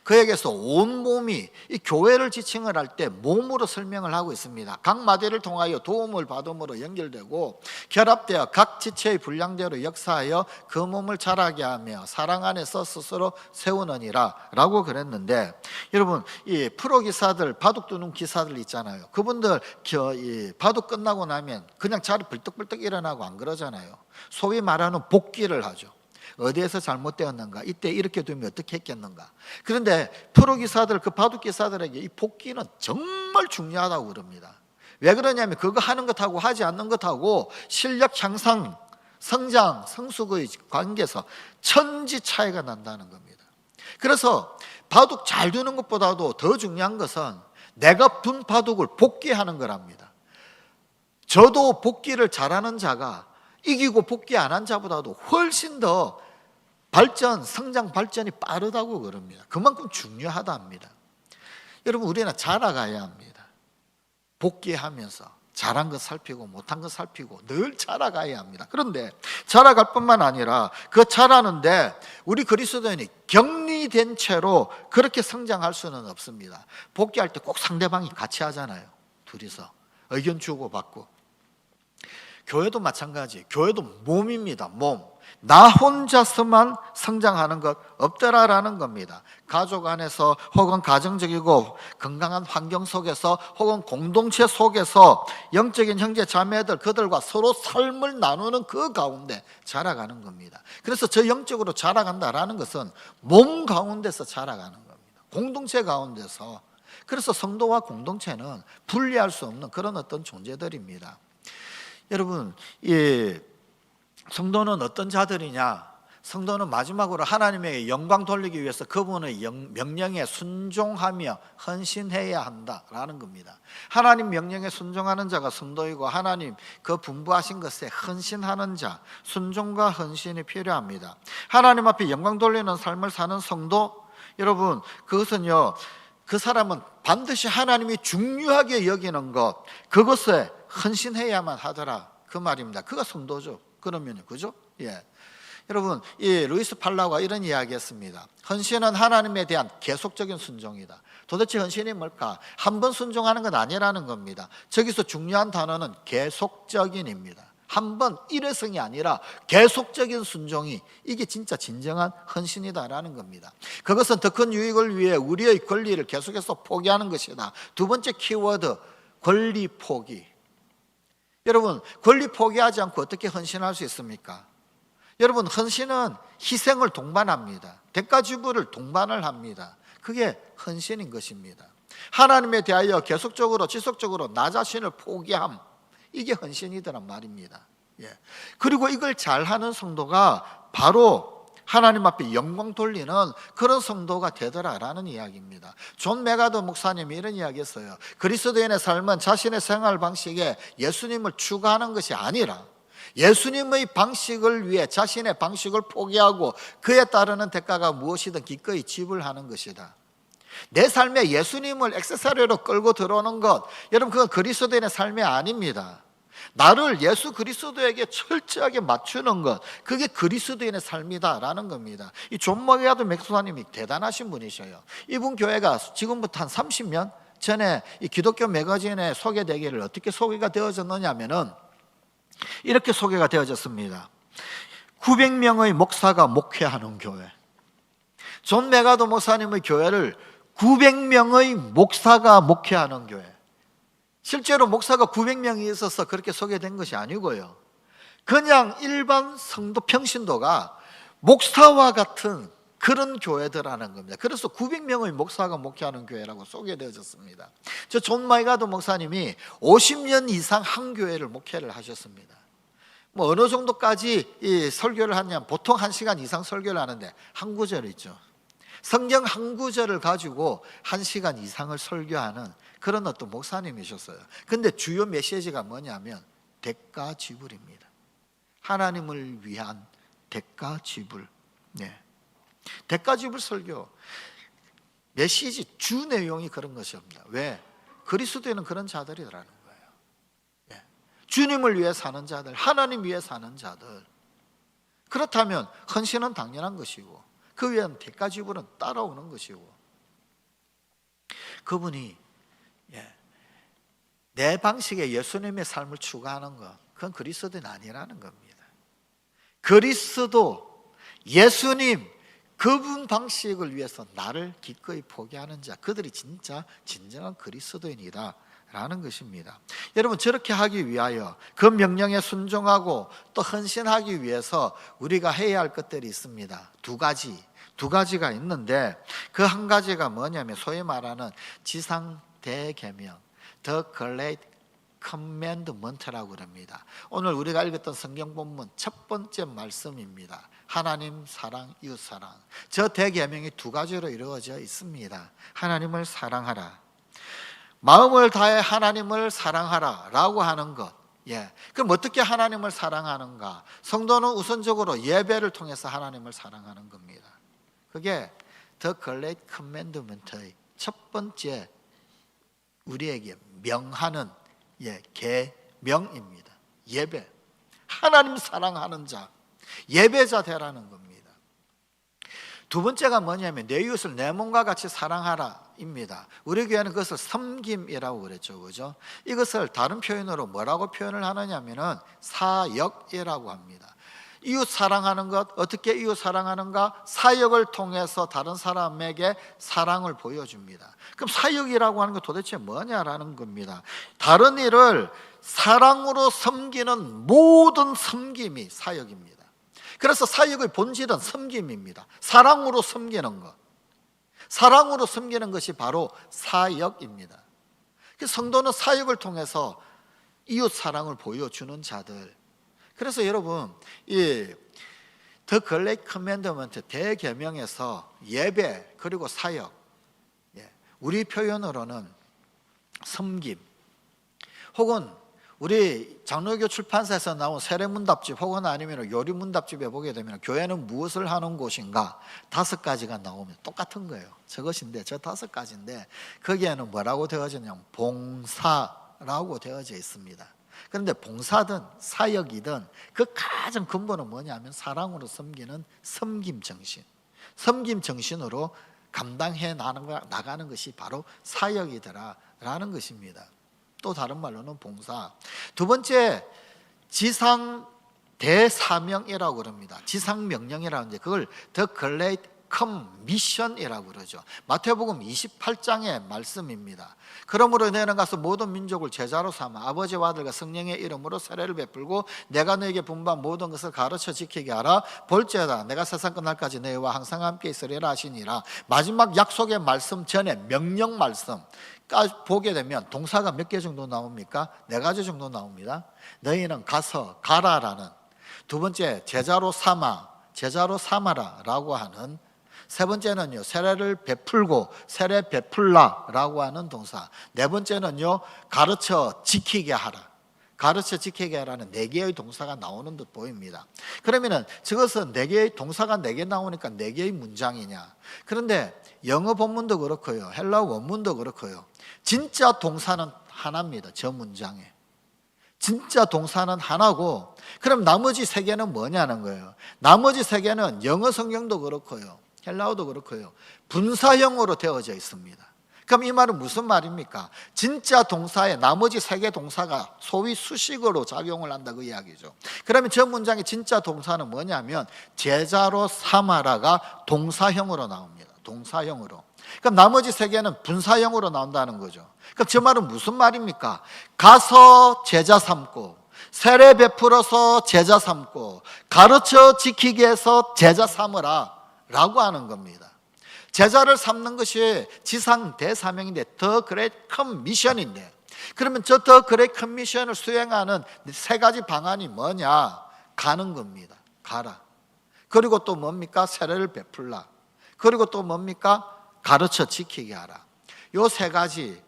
그에게서 온 몸이, 이 교회를 지칭을 할 때 몸으로 설명을 하고 있습니다. 각 마디를 통하여 도움을 받음으로 연결되고 결합되어 각 지체의 분량대로 역사하여 그 몸을 자라게 하며 사랑 안에서 스스로 세우느니라 라고 그랬는데, 여러분 이 프로 기사들, 바둑 두는 기사들 있잖아요. 그분들 바둑 끝나고 나면 그냥 자리 벌떡벌떡 일어나고 안 그러잖아요. 소위 말하는 복귀를 하죠. 어디에서 잘못되었는가, 이때 이렇게 두면 어떻게 했겠는가. 그런데 프로 기사들, 그 바둑 기사들에게 이 복귀는 정말 중요하다고 그럽니다. 왜 그러냐면 그거 하는 것하고 하지 않는 것하고 실력 향상, 성장, 성숙의 관계에서 천지 차이가 난다는 겁니다. 그래서 바둑 잘 두는 것보다도 더 중요한 것은 내가 둔 바둑을 복귀하는 거랍니다. 저도 복귀를 잘하는 자가 이기고 복귀 안 한 자보다도 훨씬 더 성장 발전이 빠르다고 그럽니다. 그만큼 중요하다 합니다. 여러분, 우리는 자라가야 합니다. 복귀하면서 잘한 것 살피고 못한 것 살피고 늘 자라가야 합니다. 그런데 자라갈 뿐만 아니라 그 자라는데 우리 그리스도인이 격리된 채로 그렇게 성장할 수는 없습니다. 복귀할 때 꼭 상대방이 같이 하잖아요. 둘이서 의견 주고받고. 교회도 마찬가지. 교회도 몸입니다. 몸. 나 혼자서만 성장하는 것 없더라라는 겁니다. 가족 안에서 혹은 가정적이고 건강한 환경 속에서 혹은 공동체 속에서 영적인 형제 자매들, 그들과 서로 삶을 나누는 그 가운데 자라가는 겁니다. 그래서 저 영적으로 자라간다라는 것은 몸 가운데서 자라가는 겁니다. 공동체 가운데서. 그래서 성도와 공동체는 분리할 수 없는 그런 어떤 존재들입니다. 여러분, 이 성도는 어떤 자들이냐? 성도는 마지막으로 하나님에게 영광 돌리기 위해서 그분의 명령에 순종하며 헌신해야 한다라는 겁니다. 하나님 명령에 순종하는 자가 성도이고 하나님 그 분부하신 것에 헌신하는 자, 순종과 헌신이 필요합니다. 하나님 앞에 영광 돌리는 삶을 사는 성도, 여러분 그것은요, 그 사람은 반드시 하나님이 중요하게 여기는 것, 그것에 헌신해야만 하더라 그 말입니다. 그가 성도죠. 그러면요, 그죠? 예. 여러분, 이 루이스 팔라가 이런 이야기했습니다. 헌신은 하나님에 대한 계속적인 순종이다. 도대체 헌신이 뭘까? 한 번 순종하는 건 아니라는 겁니다. 저기서 중요한 단어는 계속적인입니다. 한 번 일회성이 아니라 계속적인 순종이, 이게 진짜 진정한 헌신이다라는 겁니다. 그것은 더 큰 유익을 위해 우리의 권리를 계속해서 포기하는 것이다. 두 번째 키워드, 권리 포기. 여러분, 권리 포기하지 않고 어떻게 헌신할 수 있습니까? 여러분, 헌신은 희생을 동반합니다. 대가 지불을 동반을 합니다. 그게 헌신인 것입니다. 하나님에 대하여 계속적으로 지속적으로 나 자신을 포기함, 이게 헌신이더란 말입니다. 예. 그리고 이걸 잘하는 성도가 바로 하나님 앞에 영광 돌리는 그런 성도가 되더라라는 이야기입니다. 존 메가더 목사님이 이런 이야기했어요. 그리스도인의 삶은 자신의 생활 방식에 예수님을 추구하는 것이 아니라 예수님의 방식을 위해 자신의 방식을 포기하고 그에 따르는 대가가 무엇이든 기꺼이 지불하는 것이다. 내 삶에 예수님을 액세서리로 끌고 들어오는 것, 여러분 그건 그리스도인의 삶이 아닙니다. 나를 예수 그리스도에게 철저하게 맞추는 것, 그게 그리스도인의 삶이다라는 겁니다. 이 존 메가더 목사님이 대단하신 분이셔요. 이분 교회가 지금부터 한 30년 전에 이 기독교 매거진에 소개되기를 어떻게 소개가 되어졌느냐 하면은 이렇게 소개가 되어졌습니다. 900명의 목사가 목회하는 교회. 존 메가더 목사님의 교회를 900명의 목사가 목회하는 교회. 실제로 목사가 900명이 있어서 그렇게 소개된 것이 아니고요, 그냥 일반 성도 평신도가 목사와 같은 그런 교회들하는 겁니다. 그래서 900명의 목사가 목회하는 교회라고 소개되어졌습니다. 저 존 메가더 목사님이 50년 이상 한 교회를 목회를 하셨습니다. 뭐 어느 정도까지 이 설교를 하냐면 보통 1시간 이상 설교를 하는데 한 구절 있죠. 성경 한 구절을 가지고 1시간 이상을 설교하는 그런 어떤 목사님이셨어요. 근데 주요 메시지가 뭐냐면 대가 지불입니다. 하나님을 위한 대가 지불. 네. 대가지불 설교 메시지 주 내용이 그런 것입니다. 왜? 그리스도에는 그런 자들이라는 거예요. 예. 주님을 위해 사는 자들, 하나님 위해 사는 자들. 그렇다면 헌신은 당연한 것이고 그 위한 대가지불은 따라오는 것이고, 그분이 내 방식의 예수님의 삶을 추구하는 것, 그건 그리스도는 아니라는 겁니다. 그리스도, 예수님, 그분 방식을 위해서 나를 기꺼이 포기하는 자, 그들이 진짜 진정한 그리스도인이다 라는 것입니다. 여러분, 저렇게 하기 위하여 그 명령에 순종하고 또 헌신하기 위해서 우리가 해야 할 것들이 있습니다. 두 가지가 있는데, 그 한 가지가 뭐냐면 소위 말하는 지상 대계명, The Great Commandment라고 그럽니다. 오늘 우리가 읽었던 성경 본문 첫 번째 말씀입니다. 하나님 사랑, 이웃 사랑. 저 대계명이 두 가지로 이루어져 있습니다. 하나님을 사랑하라, 마음을 다해 하나님을 사랑하라 라고 하는 것. 그럼 어떻게 하나님을 사랑하는가? 성도는 우선적으로 예배를 통해서 하나님을 사랑하는 겁니다. 그게 The Great Commandment의 첫 번째 우리에게 명하는 계명입니다. 예배, 하나님 사랑하는 자, 예배자 되라는 겁니다. 두 번째가 뭐냐면 내 이웃을 내 몸과 같이 사랑하라 입니다. 우리 교회는 그것을 섬김이라고 그랬죠, 그죠? 이것을 다른 표현으로 뭐라고 표현을 하느냐면은 사역이라고 합니다. 이웃 사랑하는 것, 어떻게 이웃 사랑하는가? 사역을 통해서 다른 사람에게 사랑을 보여줍니다. 그럼 사역이라고 하는 게 도대체 뭐냐라는 겁니다. 다른 일을 사랑으로 섬기는 모든 섬김이 사역입니다. 그래서 사역의 본질은 섬김입니다. 사랑으로 섬기는 것, 사랑으로 섬기는 것이 바로 사역입니다. 성도는 사역을 통해서 이웃 사랑을 보여주는 자들. 그래서 여러분, 이 The Great Commandment 대계명에서 예배 그리고 사역, 우리 표현으로는 섬김, 혹은 우리 장로교 출판사에서 나온 세례문답집 혹은 아니면 요리문답집에 보게 되면 교회는 무엇을 하는 곳인가 5가지가 나오면 똑같은 거예요. 저것인데, 저 5가지인데 거기에는 뭐라고 되어져 있냐면 봉사라고 되어져 있습니다. 그런데 봉사든 사역이든 그 가장 근본은 뭐냐면 사랑으로 섬기는 섬김 정신, 섬김 정신으로 감당해 나가는 것이 바로 사역이더라라는 것입니다. 또 다른 말로는 봉사. 두 번째, 지상 대사명이라고 그럽니다. 지상 명령이라는데 그걸 The Great Commission이라고 그러죠. 마태복음 28장의 말씀입니다. 그러므로 너희는 가서 모든 민족을 제자로 삼아 아버지와 아들과 성령의 이름으로 세례를 베풀고 내가 너에게 분부한 모든 것을 가르쳐 지키게 하라. 볼지어다 내가 세상 끝날까지 너희와 항상 함께 있으리라 하시니라. 마지막 약속의 말씀 전에 명령 말씀 보게 되면 동사가 몇 개 정도 나옵니까? 4가지 정도 나옵니다. 너희는 가서, 가라라는, 두 번째 제자로 삼아라 라고 하는, 세 번째는요 세례를 베풀고 세례 베풀라라고 하는 동사, 네 번째는요 가르쳐 지키게 하라, 가르쳐 지키게 하라는 4개의 동사가 나오는 듯 보입니다. 그러면은 저것은 4개의 동사가 4개 나오니까 4개의 문장이냐? 그런데 영어 본문도 그렇고요, 헬라어 원문도 그렇고요, 진짜 동사는 하나입니다. 저 문장에 진짜 동사는 하나고, 그럼 나머지 3개는 뭐냐는 거예요. 나머지 3개는 영어 성경도 그렇고요, 헬라어도 그렇고요, 분사형으로 되어져 있습니다. 그럼 이 말은 무슨 말입니까? 진짜 동사의 나머지 3개 동사가 소위 수식어로 작용을 한다 그 이야기죠. 그러면 저 문장의 진짜 동사는 뭐냐면 제자로 삼아라가 동사형으로 나옵니다. 동사형으로. 그럼 나머지 3개는 분사형으로 나온다는 거죠. 그럼 저 말은 무슨 말입니까? 가서 제자 삼고, 세례 베풀어서 제자 삼고, 가르쳐 지키게 해서 제자 삼으라 라고 하는 겁니다. 제자를 삼는 것이 지상 대사명인데 The Great Commission인데, 그러면 저 The Great Commission을 수행하는 3가지 방안이 뭐냐? 가는 겁니다. 가라. 그리고 또 뭡니까? 세례를 베풀라. 그리고 또 뭡니까? 가르쳐 지키게 하라. 요 3가지,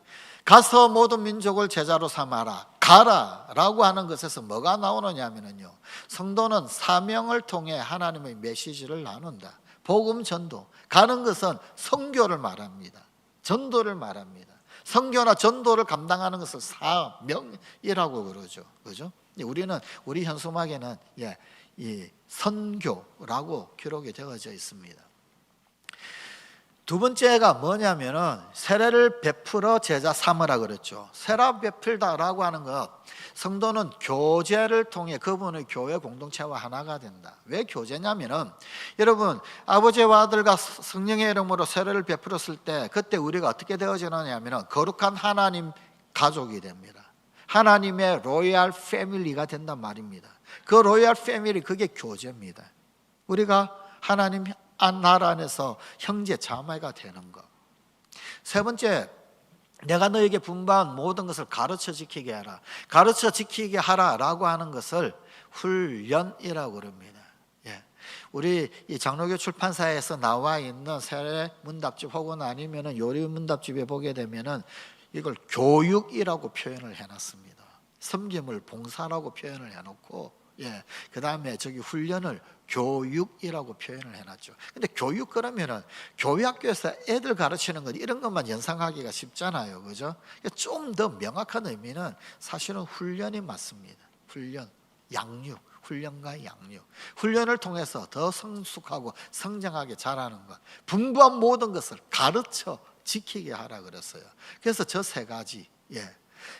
가서 모든 민족을 제자로 삼아라, 가라 라고 하는 것에서 뭐가 나오느냐 하면요, 성도는 사명을 통해 하나님의 메시지를 나눈다, 복음 전도. 가는 것은 선교를 말합니다. 전도를 말합니다. 선교나 전도를 감당하는 것을 사명이라고 그러죠. 그죠? 우리는 우리 현수막에는 이 선교라고 기록이 되어져 있습니다. 두 번째가 뭐냐면은 세례를 베풀어 제자 삼으라 그랬죠. 세례 베풀다라고 하는 것, 성도는 교제를 통해 그분의 교회 공동체와 하나가 된다. 왜 교제냐면은 여러분, 아버지와 아들과 성령의 이름으로 세례를 베풀었을 때 그때 우리가 어떻게 되어지느냐면은 거룩한 하나님 가족이 됩니다. 하나님의 로얄 패밀리가 된단 말입니다. 그 로얄 패밀리, 그게 교제입니다. 우리가 하나님 나라 안에서 형제 자매가 되는 것. 세 번째, 내가 너에게 분부한 모든 것을 가르쳐 지키게 하라. 가르쳐 지키게 하라라고 하는 것을 훈련이라고 그럽니다. 우리 이 장로교 출판사에서 나와 있는 세례 문답집 혹은 아니면은 요리 문답집에 보게 되면은 이걸 교육이라고 표현을 해놨습니다. 섬김을 봉사라고 표현을 해놓고, 그 다음에 저기 훈련을 교육이라고 표현을 해놨죠. 근데 교육 그러면은 교육학교에서 애들 가르치는 것 이런 것만 연상하기가 쉽잖아요, 그죠? 좀 더 명확한 의미는 사실은 훈련이 맞습니다. 훈련, 양육, 훈련과 양육. 훈련을 통해서 더 성숙하고 성장하게 자라는 것. 분부한 모든 것을 가르쳐 지키게 하라 그랬어요. 그래서 저 세 가지.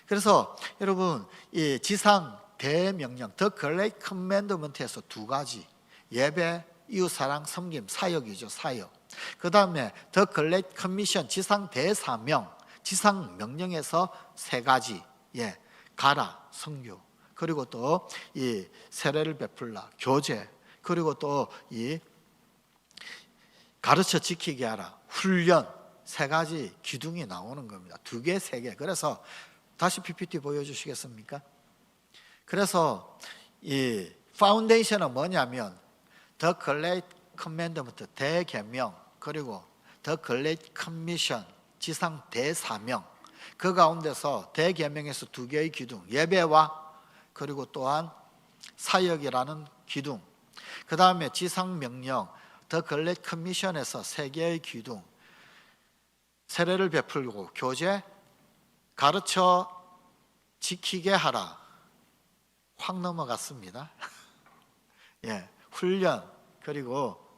그래서 여러분, 이 지상 대명령, 더 그레이트 커맨드먼트에서 두 가지, 예배, 이웃사랑, 섬김, 사역이죠. 사역. 그 다음에 더 그레이트 커미션, 지상 대사명, 지상 명령에서 세 가지, 가라, 선교, 그리고 또 이 세례를 베풀라, 교제, 그리고 또 이 가르쳐 지키게 하라, 훈련, 세 가지 기둥이 나오는 겁니다. 두 개, 세 개. 그래서 다시 PPT 보여주시겠습니까? 그래서 이 파운데이션은 뭐냐면 더 그레이트 커맨드먼트, 대계명, 그리고 더 그레이트 커미션, 지상 대사명. 그 가운데서 대계명에서 두 개의 기둥, 예배와 그리고 또한 사역이라는 기둥. 그 다음에 지상 명령, 더 그레이트 커미션에서 세 개의 기둥, 세례를 베풀고 교제, 가르쳐 지키게 하라. 확 넘어갔습니다. 훈련, 그리고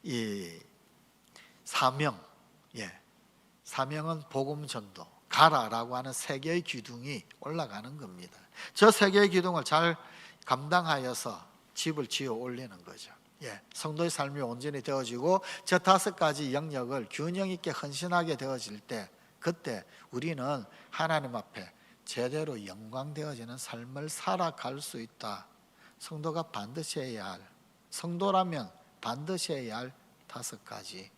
이 사명, 사명은 복음 전도, 가라라고 하는 세 개의 기둥이 올라가는 겁니다. 저 세 개의 기둥을 잘 감당하여서 집을 지어 올리는 거죠. 성도의 삶이 온전히 되어지고 저 다섯 가지 영역을 균형 있게 헌신하게 되어질 때, 그때 우리는 하나님 앞에 제대로 영광되어지는 삶을 살아갈 수 있다. 성도가 반드시 해야 할, 성도라면 반드시 해야 할 다섯 가지,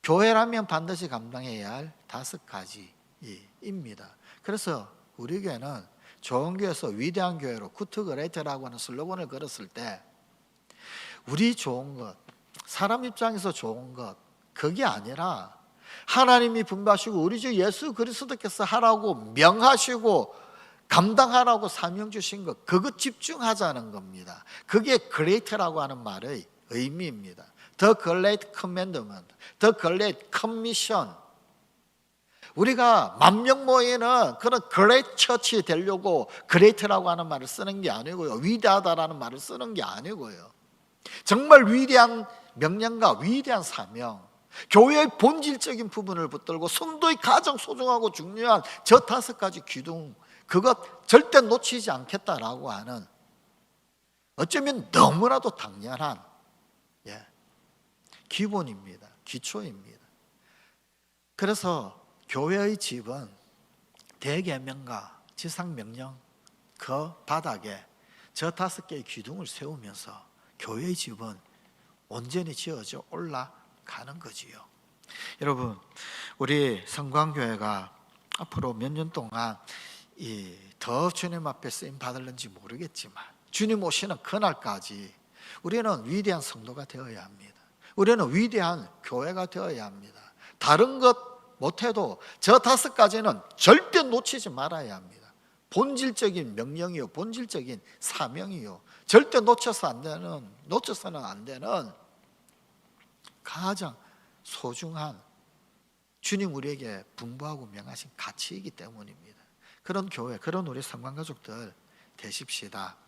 교회라면 반드시 감당해야 할 다섯 가지입니다. 그래서 우리 교회는 좋은 교회에서 위대한 교회로 구트 그레이트라고 하는 슬로건을 걸었을 때, 우리 좋은 것, 사람 입장에서 좋은 것, 그게 아니라 하나님이 분부하시고 우리 주 예수 그리스도께서 하라고 명하시고 감당하라고 사명 주신 것, 그거 집중하자는 겁니다. 그게 그레이트라고 하는 말의 의미입니다. The Great Commandment, The Great Commission. 우리가 만명 모이는 그런 Great Church 되려고 Great라고 하는 말을 쓰는 게 아니고요, 위대하다라는 말을 쓰는 게 아니고요, 정말 위대한 명령과 위대한 사명, 교회의 본질적인 부분을 붙들고 성도의 가장 소중하고 중요한 저 다섯 가지 기둥, 그것 절대 놓치지 않겠다라고 하는, 어쩌면 너무나도 당연한 기본입니다. 기초입니다. 그래서 교회의 집은 대계명과 지상명령 그 바닥에 저 다섯 개의 기둥을 세우면서 교회의 집은 온전히 지어져 올라가는 거지요. 여러분, 우리 성광교회가 앞으로 몇 년 동안 더 주님 앞에 쓰임 받을는지 모르겠지만 주님 오시는 그날까지 우리는 위대한 성도가 되어야 합니다. 우리는 위대한 교회가 되어야 합니다. 다른 것 못해도 저 다섯 가지는 절대 놓치지 말아야 합니다. 본질적인 명령이요, 본질적인 사명이요, 절대 놓쳐서는 안 되는 가장 소중한 주님 우리에게 분부하고 명하신 가치이기 때문입니다. 그런 교회, 그런 우리 성관가족들 되십시다.